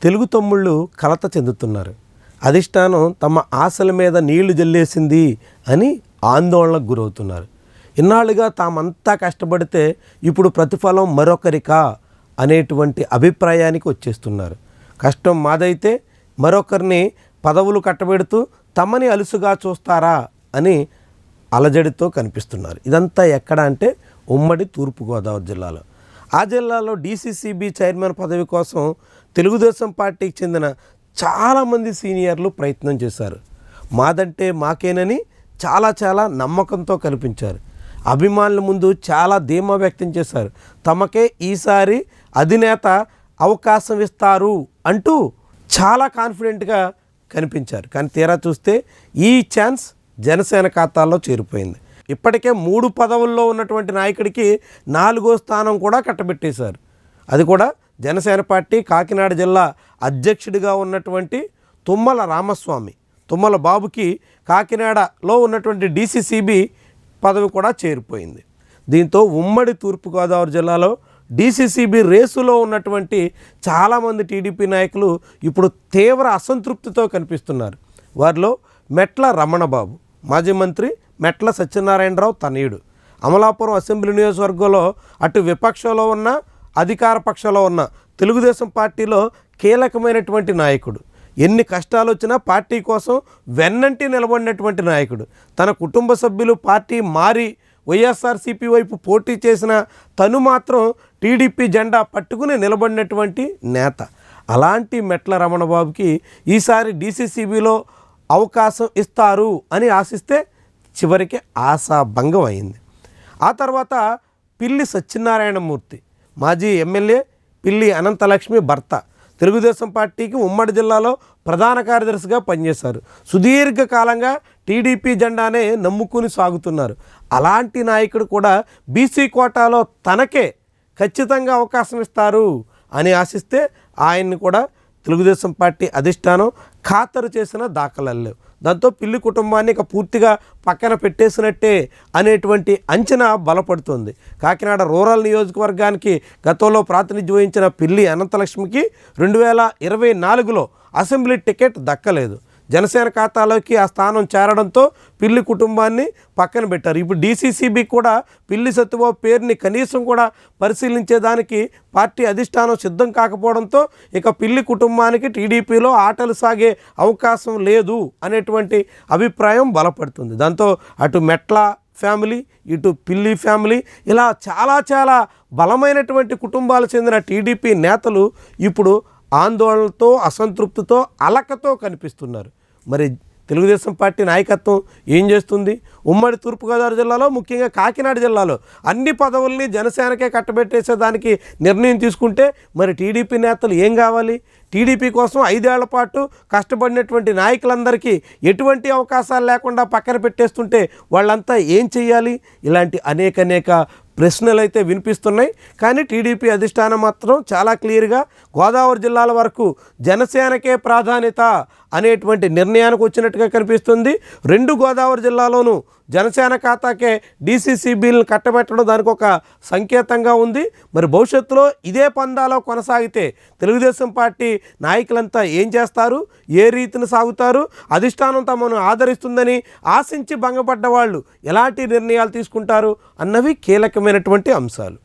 తెలుగు తమ్ముళ్ళు కలత చెందుతున్నారు. అధిష్టానం తమ ఆశల మీద నీళ్లు జల్లేసింది అని ఆందోళనకు గురవుతున్నారు. ఇన్నాళ్ళుగా తామంతా కష్టపడితే ఇప్పుడు ప్రతిఫలం మరొకరికా అనేటువంటి అభిప్రాయానికి వచ్చేస్తున్నారు. కష్టం మాదైతే మరొకరిని పదవులు కట్టబెడుతూ తమని అలుసుగా చూస్తారా అని అలజడితో కనిపిస్తున్నారు. ఇదంతా ఎక్కడ అంటే ఉమ్మడి తూర్పుగోదావరి జిల్లాలో. ఆ జిల్లాలో డీసీసీబీ చైర్మన్ పదవి కోసం తెలుగుదేశం పార్టీకి చెందిన చాలామంది సీనియర్లు ప్రయత్నం చేశారు. మాదంటే మాకేనని చాలా నమ్మకంతో కనిపించారు. అభిమానుల ముందు చాలా ధీమా వ్యక్తం చేశారు. తమకే ఈసారి అధినేత అవకాశం ఇస్తారు అంటూ చాలా కాన్ఫిడెంట్గా కనిపించారు. కానీ తీరా చూస్తే ఈ ఛాన్స్ జనసేన ఖాతాల్లో చేరిపోయింది. ఇప్పటికే 3 పదవుల్లో ఉన్నటువంటి నాయకుడికి 4వ స్థానం కూడా కట్టబెట్టేశారు. అది కూడా జనసేన పార్టీ కాకినాడ జిల్లా అధ్యక్షుడిగా ఉన్నటువంటి తుమ్మల రామస్వామి, తుమ్మల బాబుకి కాకినాడలో ఉన్నటువంటి డీసీసీబీ పదవి కూడా చేరిపోయింది. దీంతో ఉమ్మడి తూర్పుగోదావరి జిల్లాలో డీసీసీబీ రేసులో ఉన్నటువంటి చాలామంది టీడీపీ నాయకులు ఇప్పుడు తీవ్ర అసంతృప్తితో కనిపిస్తున్నారు. వారిలో మెట్ల రమణబాబు, మాజీ మంత్రి మెట్ల సత్యనారాయణరావు తనయుడు, అమలాపురం అసెంబ్లీ నియోజకవర్గంలో అటు విపక్షంలో ఉన్న అధికార పక్షంలో ఉన్న తెలుగుదేశం పార్టీలో కీలకమైనటువంటి నాయకుడు. ఎన్ని కష్టాలు వచ్చినా పార్టీ కోసం వెన్నంటి నిలబడినటువంటి నాయకుడు. తన కుటుంబ సభ్యులు పార్టీ మారి వైఎస్ఆర్సీపీ వైపు పోటీ చేసిన తను మాత్రం టీడీపీ జెండా పట్టుకుని నిలబడినటువంటి నేత. అలాంటి మెట్ల రమణబాబుకి ఈసారి డీసీసీబీలో అవకాశం ఇస్తారు అని ఆశిస్తే చివరికి ఆశాభంగం అయింది. ఆ తర్వాత పిల్లి సత్యనారాయణమూర్తి, మాజీ ఎమ్మెల్యే పిల్లి అనంతలక్ష్మి భర్త, తెలుగుదేశం పార్టీకి ఉమ్మడి జిల్లాలో ప్రధాన కార్యదర్శిగా పనిచేశారు. సుదీర్ఘకాలంగా టీడీపీ జెండానే నమ్ముకుని సాగుతున్నారు. అలాంటి నాయకుడు కూడా బీసీ కోటాలో తనకే ఖచ్చితంగా అవకాశం ఇస్తారు అని ఆశిస్తే ఆయన్ని కూడా తెలుగుదేశం పార్టీ అధిష్టానం ఖాతరు చేసిన దాఖలాలు లేవు. దాంతో పిల్లి కుటుంబాన్ని ఇక పూర్తిగా పక్కన పెట్టేసినట్టే అనేటువంటి అంచనా బలపడుతుంది. కాకినాడ రూరల్ నియోజకవర్గానికి గతంలో ప్రాతినిధ్యం వహించిన పిల్లి అనంతలక్ష్మికి 2024లో అసెంబ్లీ టికెట్ దక్కలేదు. జనసేన ఖాతాలోకి ఆ స్థానం చేరడంతో పిల్లి కుటుంబాన్ని పక్కన పెట్టారు. ఇప్పుడు డీసీసీబీ కూడా పిల్లి సత్యబాబు పేరుని కనీసం కూడా పరిశీలించేదానికి పార్టీ అధిష్టానం సిద్ధం కాకపోవడంతో ఇక పిల్లి కుటుంబానికి టీడీపీలో ఆటలు సాగే అవకాశం లేదు అనేటువంటి అభిప్రాయం బలపడుతుంది. దాంతో అటు మెట్ల ఫ్యామిలీ, ఇటు పిల్లి ఫ్యామిలీ, ఇలా చాలా బలమైనటువంటి కుటుంబాలకు చెందిన టీడీపీ నేతలు ఇప్పుడు ఆందోళనతో, అసంతృప్తితో, అలకతో కనిపిస్తున్నారు. మరి తెలుగుదేశం పార్టీ నాయకత్వం ఏం చేస్తుంది? ఉమ్మడి తూర్పుగోదావరి జిల్లాలో, ముఖ్యంగా కాకినాడ జిల్లాలో అన్ని పదవుల్ని జనసేనకే కట్టబెట్టేసేదానికి నిర్ణయం తీసుకుంటే మరి టీడీపీ నేతలు ఏం కావాలి? టీడీపీ కోసం 5 ఏళ్ల పాటు కష్టపడినటువంటి నాయకులందరికీ ఎటువంటి అవకాశాలు లేకుండా పక్కన పెట్టేస్తుంటే వాళ్ళంతా ఏం చెయ్యాలి? ఇలాంటి అనేక ప్రశ్నలు అయితే వినిపిస్తున్నాయి. కానీ టీడీపీ అధిష్టానం మాత్రం చాలా క్లియర్గా గోదావరి జిల్లాల వరకు జనసేనకే ప్రాధాన్యత అనేటువంటి నిర్ణయానికి వచ్చినట్టుగా కనిపిస్తుంది. 2 గోదావరి జిల్లాలోనూ జనసేన ఖాతాకే డీసీసీబీలను కట్టబెట్టడం దానికి ఒక సంకేతంగా ఉంది. మరి భవిష్యత్తులో ఇదే పందాలో కొనసాగితే తెలుగుదేశం పార్టీ నాయకులంతా ఏం చేస్తారు? ఏ రీతిని సాగుతారు? అధిష్టానం తమను ఆదరిస్తుందని ఆశించి భంగపడ్డ వాళ్ళు ఎలాంటి నిర్ణయాలు తీసుకుంటారు అన్నవి కీలకమైనటువంటి అంశాలు.